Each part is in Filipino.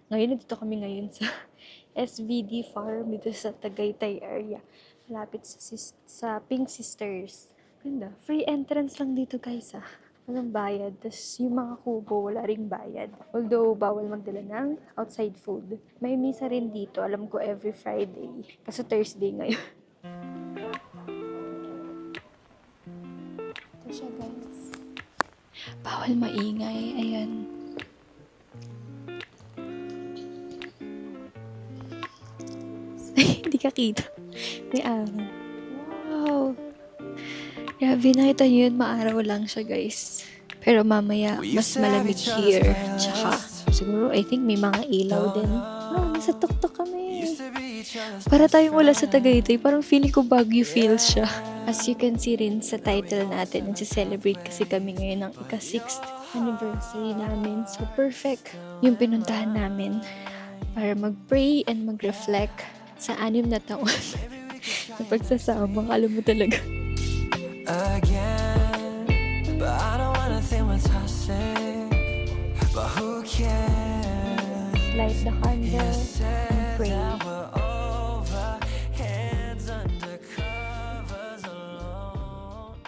Ngayon, nandito kami ngayon sa SVD Farm dito sa Tagaytay area. Malapit sa Pink Sisters. Ganda. Free entrance lang dito guys Walang bayad. Tapos yung mga kubo, wala ring bayad. Although, bawal magdala ng outside food. May misa rin dito. Alam ko every Friday. Kaso Thursday ngayon. Ito siya guys. Bawal maingay. Ayan. Hindi ka kita. May araw. Wow! Grabe, nakita nyo yun, maaraw lang siya guys. Pero mamaya, mas malamig here. Tsaka, siguro, I think may mga ilaw din. Oh, nasa tuktok kami. Para tayong wala sa Tagaytay, parang feeling ko Baguio feels siya. As you can see rin sa title natin, nagsi-celebrate kasi kami ngayon ng ika-6th anniversary namin. So, perfect yung pinuntahan namin para mag-pray and mag-reflect sa 6 na taon na pagsasama. Alam mo talaga. Again, but I don't wanna think what's toxic, but who cares? Light the candle and pray. We're over, hands under covers alone.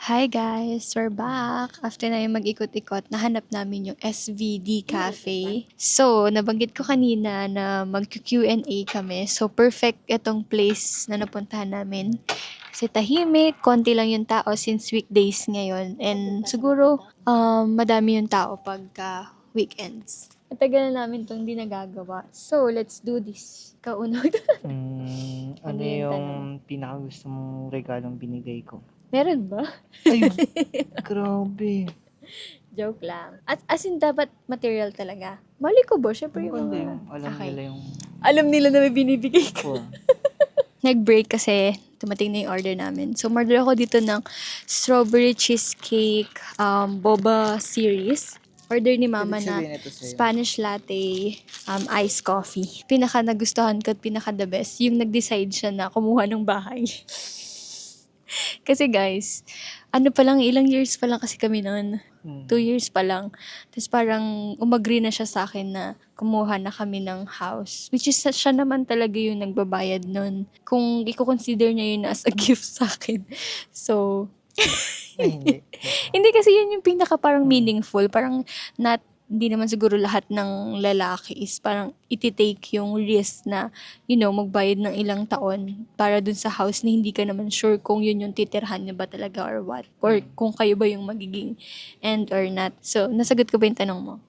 Hi guys! We're back! After na yung mag-ikot-ikot, nahanap namin yung SVD Cafe. So, nabanggit ko kanina na mag-Q&A kami. So, perfect itong place na napuntahan namin. Kasi tahimik, konti lang yung tao since weekdays ngayon. And siguro, madami yung tao pagka weekends. Matagal na namin itong hindi nagagawa. So, let's do this. Kaunod. Ano yung yung pinakagusto mong regalong binigay ko? Meron ba? Ay, grabe. Joke lang. As in, dapat material talaga. Mali ko ba? Syempre Ang yung ganda mga... yung alam Okay. nila yung Alam nila na may binibigay ko. ko. Nag-break kasi tumating na yung order namin. So, order ako dito ng strawberry cheesecake boba series. Order ni mama Ibig na sabihin ito sa'yo. Spanish latte, iced coffee. Pinaka nagustuhan ko at pinaka the best, yung nag-decide siya na kumuha ng bahay. Kasi guys, ano pa lang, ilang years pa lang kasi kami noon. 2 years pa lang. Tapos parang umagree na siya sa akin na kumuha na kami ng house. Which is siya naman talaga yung nagbabayad noon. Kung i-consider niya yun as a gift sa akin. So, Ay, hindi. hindi kasi yun yung pinaka parang meaningful. Parang hindi naman siguro lahat ng lalaki is parang iti-take yung risk na, magbayad ng ilang taon para dun sa house na hindi ka naman sure kung yun yung titirhan niya ba talaga or what. Or kung kayo ba yung magiging end or not. So, nasagot ko ba yung tanong mo?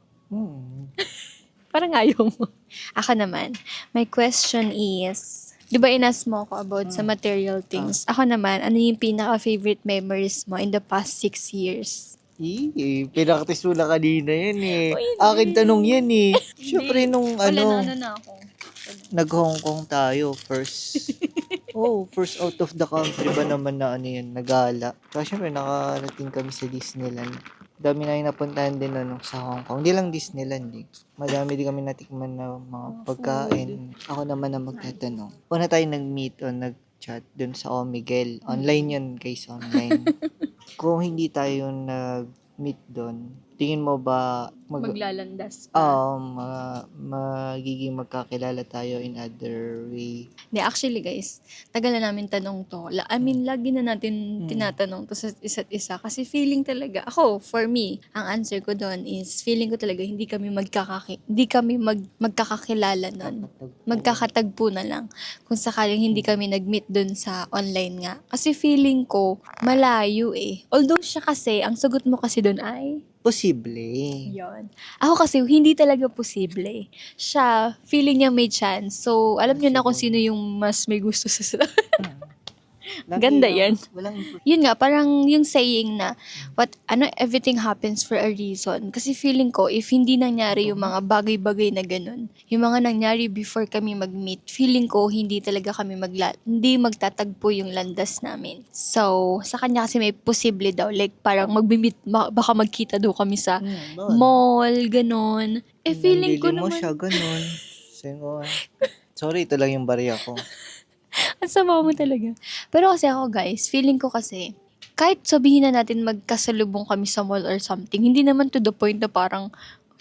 Parang ayaw mo. Ako naman, my question is, di ba inas mo ako about sa material things? Ako naman, ano yung pinaka-favorite memories mo in the past 6 years? Pinakatis mo na kanina yan eh. Oh, hindi. Akin tanong yan eh. Siyempre nung Wala na ako. nag-Hong Kong tayo first. First out of the country ba naman na nagala. Kasi syempre nakarating kami sa Disneyland. Dami na yung napuntahan din sa Hong Kong. Hindi lang Disneyland eh. Madami din kami natikman na mga pagkain. Ako naman na magtatanong. Una tayo nag-meet o nag-chat dun sa Omegle. Online yun guys, online. Kung hindi tayo nag-meet doon, tingin mo ba Maglalandas pa. magiging magkakilala tayo in other way? Hindi, actually guys, tagal na namin tanong to. Lagi na natin tinatanong to sa isa't isa. Kasi feeling talaga, ako, for me, ang answer ko doon is, feeling ko talaga hindi kami magkakakilala nun. Magkakatagpo na lang. Kung sakaling hindi kami nag-meet doon sa online nga. Kasi feeling ko, malayo eh. Although siya kasi, ang sagot mo kasi doon ay, Posible. yon. Ako kasi, hindi talaga posible. Siya, feeling niya may chance. So, alam niyo na kung sino yung mas may gusto sa... Ganda yan. Walang Yun nga, parang yung saying na, everything happens for a reason. Kasi feeling ko, if hindi nangyari yung mga bagay-bagay na ganun, yung mga nangyari before kami mag-meet, feeling ko, hindi talaga kami hindi magtatagpo yung landas namin. So, sa kanya kasi may posible daw, like parang mag-meet, baka magkita daw kami sa mall, ganun. Feeling ko mo naman, siya, ganun. Sorry, ito lang yung barya ko. ang sama mo talaga. Pero kasi ako guys, feeling ko kasi, kahit sabihin na natin magkasalubong kami sa mall or something, hindi naman to the point na parang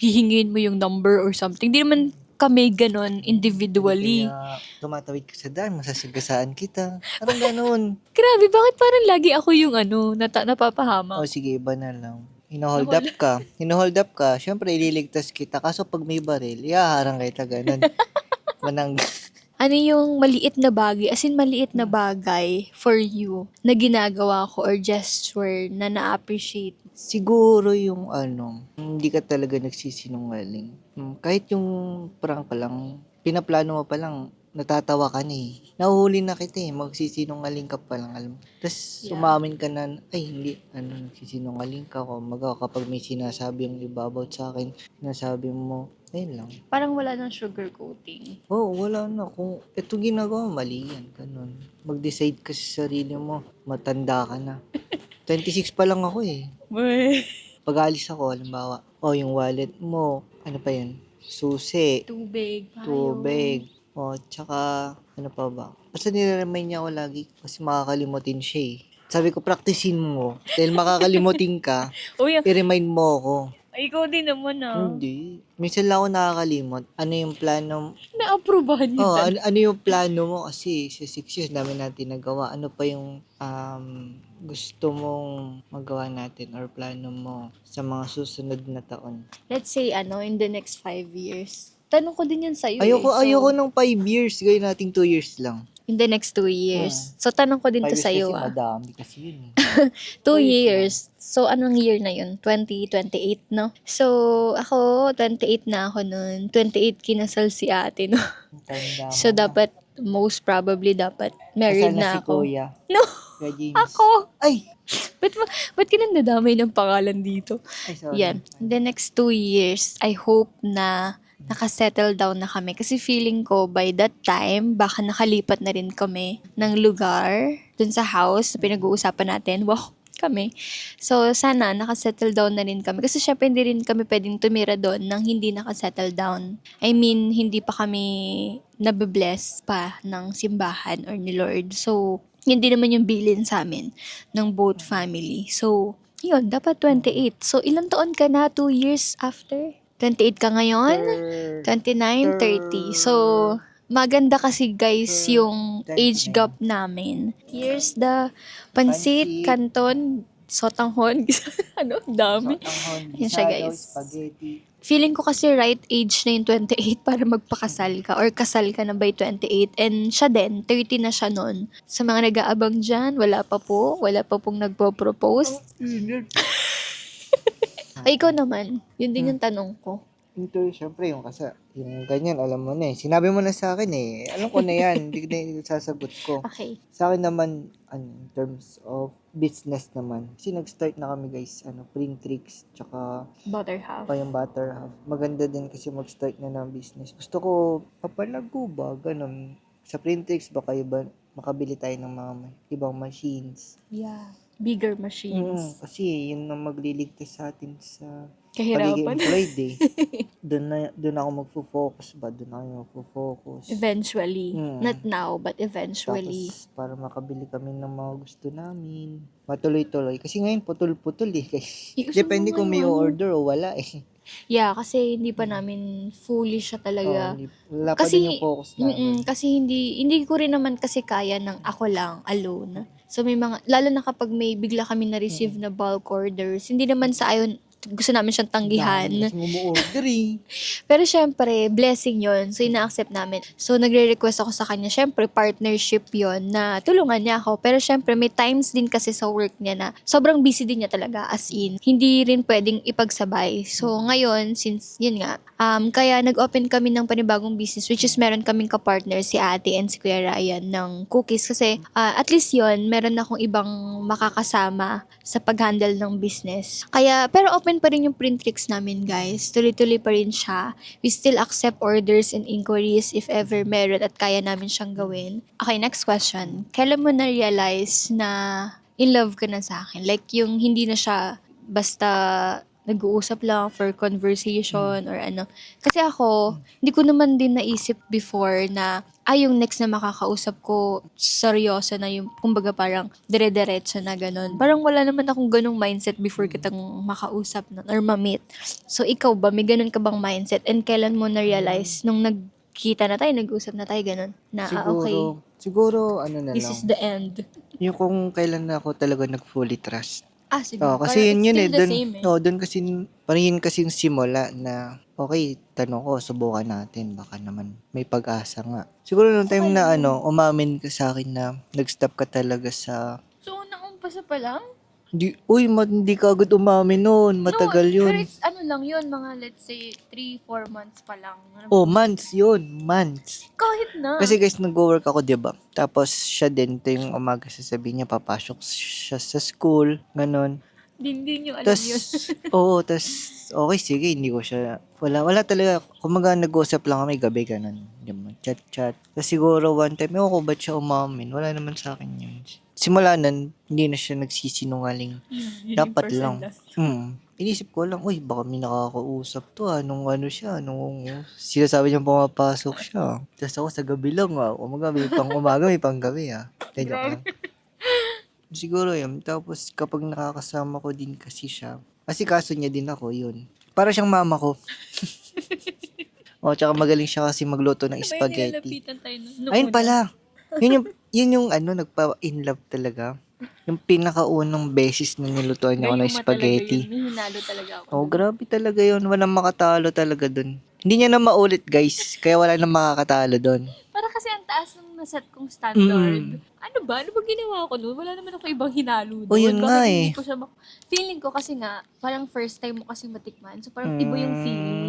hihingin mo yung number or something. Hindi naman kami ganon individually. Kaya tumatawid ka sa daan, masasagasaan kita. Parang ganun. Grabe, bakit parang lagi ako yung napapahamak? O sige, iba na lang. Hino-hold up ka. Hino-hold up ka. Siyempre, ililigtas kita. Kaso pag may baril, ihaharang kita ganun. Manang... Ano yung maliit na bagay, as in maliit na bagay for you na ginagawa ko or gesture na na-appreciate? Siguro yung hindi ka talaga nagsisinungaling. Kahit yung prank pa lang, pinaplano mo pa lang, natatawa ka na eh. Nahuhuli na kita eh, magsisinungaling ka pa lang, alam mo. Tapos Yeah. umamin ka na, ay hindi, nagsisinungaling ka ko. Kapag may sinasabi yung iba about sa akin, sinasabi mo, ayun lang. Parang wala ng sugarcoating. Oo, wala na. Kung ito ginagawa, mali yan. Ganun. Mag-decide ka sa sarili mo, matanda ka na. 26 pa lang ako eh. Pag alis ako, halimbawa, yung wallet mo, ano pa yan? Susi, Tubig. tubig, tsaka, ano pa ba? Basta nire-remind niya ako lagi kasi makakalimutin siya eh. Sabi ko, practicein mo. Dahil makakalimutin ka, Uy, i-remind mo ako. ikaw din naman Hindi. Minsan lang ako nakakalimot. Ano yung plano? Na-approvehan niyo Ano yung plano mo? Kasi sa 6 years, dami natin nagawa. Ano pa yung gusto mong magawa natin or plano mo sa mga susunod na taon? Let's say, in the next 5 years. Tanong ko din yan sa'yo Ayoko ng 5 years. Gawin natin 2 years lang. In the next 2 years. So, tanong ko din 5 to years sa'yo, kasi madami kasi yun eh. 2 years years. So, anong year na yun? 2028, no? So, ako, 28 na ako nun. 28 kinasal si ate, no? Tanda So, mo na. dapat, most probably, dapat married Kasal na si ako. Kuya. No! Kuya James. Ako! Ay! Ba't ka nandadamay ng pangalan dito? Ay, sorry. Yan. In the next 2 years, I hope na nakasettle down na kami. Kasi feeling ko, by that time, baka nakalipat na rin kami ng lugar dun sa house na pinag-uusapan natin. Wow, kami. So, sana nakasettle down na rin kami. Kasi syempre, hindi rin kami pwedeng tumira doon nang hindi nakasettle down. I mean, hindi pa kami nabibless pa ng simbahan or ni Lord. So, hindi naman yung bilin sa amin ng both family. So, yun, dapat 28. So, ilang taon ka na? 2 years after? 28 ka ngayon? 29, 30. So, maganda kasi guys yung age gap namin. Here's the Pansit. pansit, canton, sotanghon. Dami. Yan siya, guys. Spaghetti. Feeling ko kasi right age na yung 28 para magpakasal ka or kasal ka na by 28. And siya din, 30 na siya nun. Sa mga nag-aabang dyan, wala pa pong nagpo-propose. Ay, ikaw naman. Yun din yung tanong ko. Syempre, yung ganyan, alam mo na eh. Sinabi mo na sa akin eh. Alam ko na yan. Hindi na sasagot ko. Okay. Sa akin naman, in terms of business naman. Kasi nag-start na kami guys, Printrix, tsaka Butter half. yung Butter Half. Maganda din kasi mag-start na ng business. Gusto ko, papalago ba, ganun. Sa Printrix, baka makabili tayo ng mga ibang machines. Yeah. Bigger machines. Kasi yun ang magliligtas sa atin sa Kahirapan. pagiging employed eh. Doon ako magfo-focus ba? Doon ako magfo-focus. Eventually. Mm. Not now, but eventually. Tapos, para makabili kami ng mga gusto namin. Matuloy-tuloy. Kasi ngayon, putol-putol eh. Depende kung may order o wala eh. Yeah, kasi hindi pa namin fully siya talaga. Wala pa din yung focus namin. Kasi hindi ko rin naman kasi kaya ng ako lang, alone. So may lalo na kapag may bigla kami na-receive na bulk orders, hindi naman sa ayon, gusto namin siyang tanggihan. Kasi umu-order eh. Pero syempre, blessing yon. So, ina-accept namin. So, nagre-request ako sa kanya. Syempre, partnership yon na tulungan niya ako. Pero syempre, may times din kasi sa work niya na sobrang busy din niya talaga. As in, hindi rin pwedeng ipagsabay. So, ngayon, since, yun nga, kaya nag-open kami ng panibagong business, which is meron kaming kapartner, si ate and si Kuya Ryan ng cookies. Kasi, at least yon meron akong ibang makakasama sa pag-handle ng business. Kaya, pero open pa rin yung Printrix namin, guys. Tuloy-tuloy pa rin siya. We still accept orders and inquiries if ever meron at kaya namin siyang gawin. Okay, next question. Kailan mo na-realize na in love ka na sa akin? Like, yung hindi na siya basta nag-uusap lang for conversation or ano. Kasi ako, hindi ko naman din naisip before na yung next na makakausap ko, seryoso na yung, kumbaga parang dire-diretso na ganun. Parang wala naman akong ganung mindset before kitang makausap nun or ma-meet. So, ikaw ba? May ganun ka bang mindset? And kailan mo na-realize nung nagkita na tayo, nag-usap na tayo, ganun? Na, okay, Siguro, ano na this lang. is the end. Yung kung kailan na ako talaga nag-fully trust. Sige. Kasi Parang yun it's eh. still the Dun, same eh. dun kasi, parang yun kasi yung simula na, okay, tanong ko, subukan natin. Baka naman may pag-asa nga. Siguro nung time na umamin ka sa akin na nag-stop ka talaga sa... So, naumpasa pa lang? Hindi ka agad umamin noon. Matagal No, yun. pero it's ano lang yun, mga let's say 3-4 months pa lang. Months yun. Months. Kahit na. Kasi guys, nag-work ako, diba? Tapos siya din, ito yung umaga sasabihin niya, papasok siya sa school, ganon. Hindi nyo alam yun. Tas, okay, sige, hindi ko siya, wala talaga, kumaga nag-usap lang kami gabi, ganon. Diba? Chat. Tas siguro one time, ko ba't siya umamin? Wala naman sa akin yun. Simula nun, hindi na siya nagsisinungaling. Dapat lang. Inisip ko lang, baka may nakakausap to nung ano siya, nung sinasabi niyang pumapasok siya. Tapos ako sa gabi lang umaga, may pang umaga, may pang gabi Joke lang. Siguro yun. Tapos kapag nakakasama ko din kasi siya, kasi kaso niya din ako yun. Para siyang mama ko. Tsaka magaling siya kasi magluto ng spaghetti. Ayun pala. Yun yung nagpa-in love talaga. Yung pinakaunang beses na nilutuan niya ako ng spaghetti. Hinalo talaga ako. Grabe talaga yun. Walang makatalo talaga dun. Hindi niya na maulit, guys. Kaya wala na makakatalo dun. Para kasi ang taas ng naset kong standard. Ano ba ginawa ko noon? Wala naman ako ibang hinalo doon. Yun nga Hindi ko siya feeling ko kasi nga, parang first time mo kasi matikman. So parang iba yung feeling.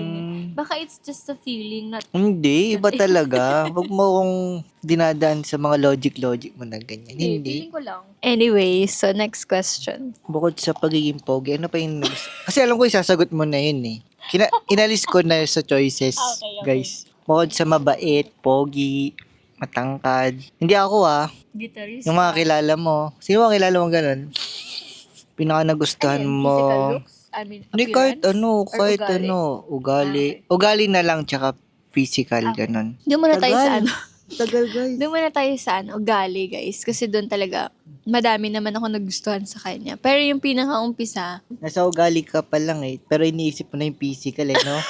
Baka it's just a feeling, not... Hindi, iba talaga. Huwag mo kong dinadaan sa mga logic mo na ganyan. Hindi. Feeling ko lang. Anyway, so next question. Bukod sa pagiging pogi, ano pa yung... Kasi alam ko isasagot mo na yun eh. Inalis ko na sa choices, Okay. guys. Bukod sa mabait, pogi, matangkad. Hindi ako Guitarist. Yung mga kilala mo. Sino mga kilala mo ganun? Pinaka nagustuhan mo. Physical looks? I mean, Hindi, kahit ugali? ugali. Ugali na lang, tsaka physical, ganun. Doon muna tayo sa Tagal, guys. Doon muna tayo sa ugali, guys. Kasi doon talaga, madami naman ako nagustuhan sa kanya. Pero yung pinaka-umpisa, Nasa ugali ka pa lang pero iniisip mo na yung physical no?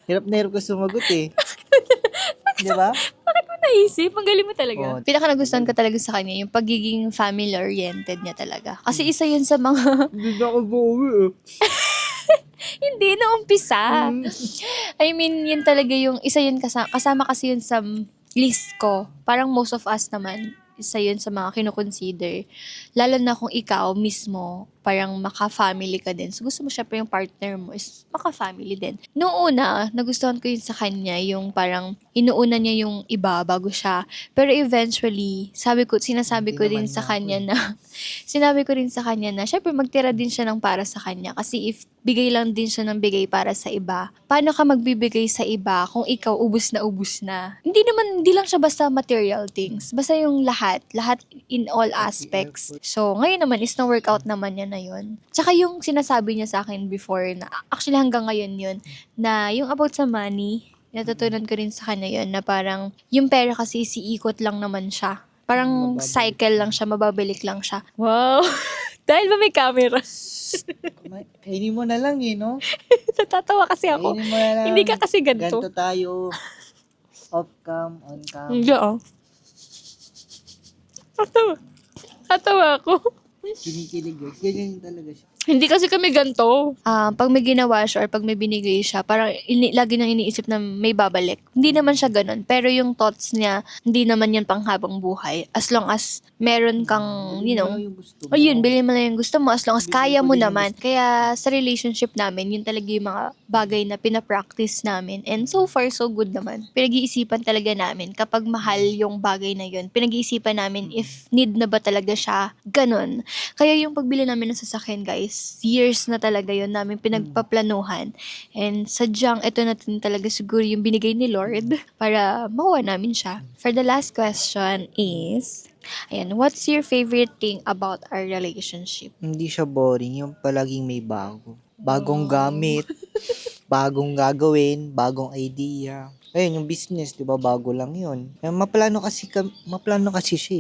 Hirap na hirap ko sumagot Di ba? naisip, ang galing mo talaga. Oo. Pinaka nagustuhan ko talaga sa kanya, yung pagiging family-oriented niya talaga. Kasi isa yun sa mga, Hindi na ako buwi hindi na umpisa. I mean, yun talaga yung, isa yun kasama kasi yun sa list ko. Parang most of us naman, isa yun sa mga kinukonsider. Lalo na kung ikaw mismo, parang maka-family ka din. So, gusto mo syempre yung partner mo is maka-family din. Noong una, nagustuhan ko yun sa kanya, yung parang inuuna niya yung iba bago siya. Pero eventually, sinasabi ko din sa kanya na, syempre magtira din siya ng para sa kanya. Kasi if bigay lang din siya ng bigay para sa iba, paano ka magbibigay sa iba kung ikaw ubus na? Hindi lang siya basta material things. Basta yung lahat in all aspects. So, ngayon naman is na-workout naman niya na yun. Tsaka yung sinasabi niya sa akin before na, actually hanggang ngayon yun, na yung about sa money, natutunan ko rin sa kanya yun, na parang yung pera kasi siikot lang naman siya. Parang cycle lang siya, mababalik lang siya. Wow! Dahil ba may camera? Kainin mo na lang no? Natatawa kasi ako. Kainin mo na lang. Hindi ka kasi ganito. Ganto tayo. Off cam, on cam. Hindi Tatawa ako. Kinikilig guys. Ganyan talaga siya. Hindi kasi kami ganito. Pag may ginawa siya or pag may binigay siya, parang lagi nang iniisip na may babalik. Hindi naman siya ganun. Pero yung thoughts niya, hindi naman yan panghabang buhay. As long as meron kang, bilhin mo lang yung gusto mo. As long as kaya mo naman. Kaya sa relationship namin, yun talaga yung mga bagay na pinapractice namin. And so far, so good naman. Pinag-iisipan talaga namin kapag mahal yung bagay na yun. Pinag-iisipan namin if need na ba talaga siya. Ganun. Kaya yung pagbili namin ng sasakyan, guys, years na talaga yun namin pinagpaplanuhan. And sadyang ito na din talaga siguro yung binigay ni Lord para makuha namin siya. For the last question is, what's your favorite thing about our relationship? Hindi siya boring. Yung palaging may bago. bagong gamit, bagong gagawin, bagong idea. Ayun, yung business, di ba, bago lang yun. Eh, maplano kasi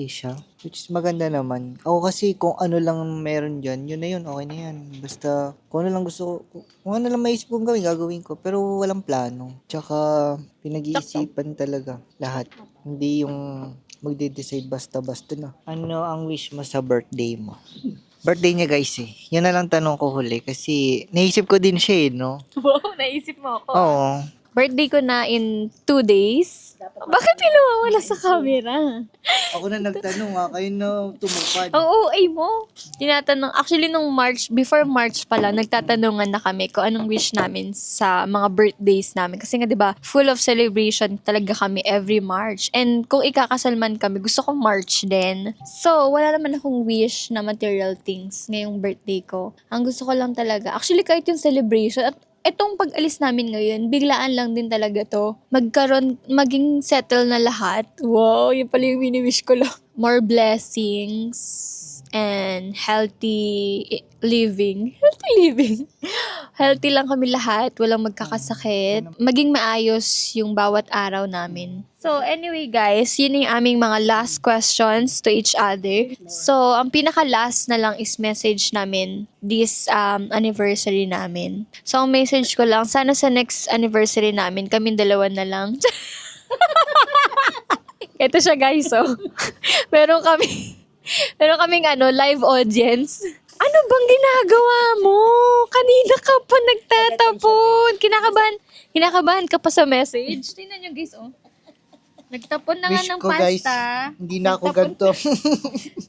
siya. Which is maganda naman. Ako kasi kung ano lang meron dyan, yun na yun, okay na yan. Basta, kung ano lang gusto ko, kung ano lang maisip kong gawin, gagawin ko. Pero walang plano. Tsaka, pinag-iisipan talaga lahat. Hindi yung magde-decide basta-basta na. Ano ang wish mo sa birthday mo? Birthday niya guys eh. Yun na lang tanong ko huli kasi naisip ko din siya eh, no? Wow, naisip mo ako. Oo. Birthday ko na in 2 days. Bakit pinawawala sa camera? Ako na nagtanong kayo na tumupad. Ang OA mo. Tinatanong, actually nung March, before March pala, nagtatanungan na kami kung anong wish namin sa mga birthdays namin. Kasi nga 'di ba, full of celebration talaga kami every March. And kung ikakasal man kami, gusto ko March din. So, wala naman akong wish na material things ngayong birthday ko. Ang gusto ko lang talaga, actually kahit yung celebration, at etong pag-alis namin ngayon, biglaan lang din talaga to. Maging settle na lahat. Wow, yun pala yung mini-wish ko lang. More blessings and healthy living. Healthy living. Healthy lang kami lahat. Walang magkakasakit. Maging maayos yung bawat araw namin. So, anyway guys, yun yung aming mga last questions to each other. So, ang pinaka-last na lang is message namin this anniversary namin. So, ang message ko lang, sana sa next anniversary namin, kaming dalawa na lang. Ito siya guys, oh. Meron kaming live audience. Ano bang ginagawa mo? Kanina ka pa nagtatapon. Kinakabahan ka pa sa message. Tingnan nyo guys, oh. Nagtapon na nga Wish ng ko guys, pasta. hindi na ako ganito.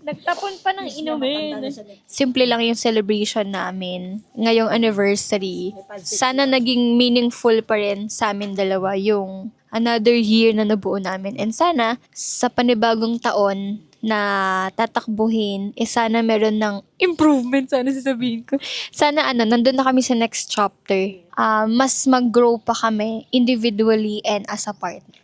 Nagtapon pa ng inumin. Simple lang yung celebration namin ngayong anniversary. Sana naging meaningful pa rin sa amin dalawa yung another year na nabuo namin. And sana sa panibagong taon na tatakbuhin, sana meron ng improvement, sana sasabihin ko. Sana nandun na kami sa next chapter. Mas mag-grow pa kami individually and as a partner.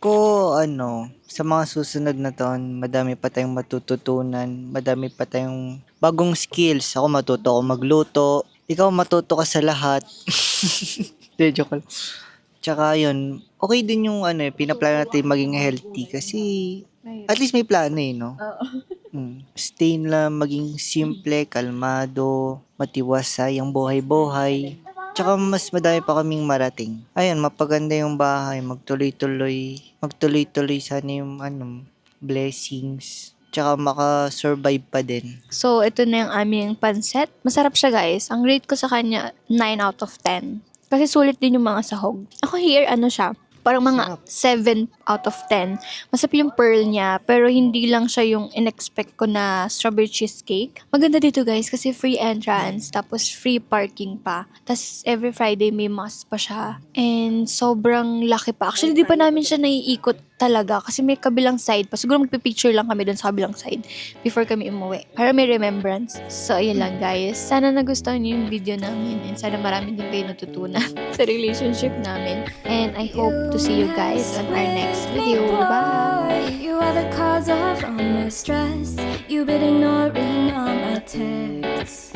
Sa mga susunod na taon, madami pa tayong matututunan, madami pa tayong bagong skills. Ako matuto ako magluto, ikaw matuto ka sa lahat. Hindi, joke lang. Tsaka yun, okay din yung pinaplano natin maging healthy kasi at least may plano no? Stay lang, maging simple, kalmado, matiwasay ang buhay-buhay. Tsaka mas madami pa kaming marating. Ayun, mapaganda yung bahay, magtuloy-tuloy sana yung blessings. Tsaka makasurvive pa din. So, ito na yung aming pancet. Masarap siya guys. Ang rate ko sa kanya, 9 out of 10. Kasi sulit din yung mga sahog. Ako here, siya, parang mga 7 out of 10. Masarap yung pearl niya, pero hindi lang siya yung in-expect ko na strawberry cheesecake. Maganda dito guys, kasi free entrance, tapos free parking pa. Tapos every Friday may mass pa siya. And sobrang laki pa. Actually, di pa namin siya naiikot talaga kasi may kabilang side pa. Siguro magpipicture lang kami dun sa kabilang side before kami umuwi. Para may remembrance. So, ayun lang guys. Sana nagustuhan niyo yung video namin and sana marami din kayo natutunan sa relationship namin. And I hope to see you guys on our next video. Bye! You are the cause of all my stress. You've been ignoring all my texts.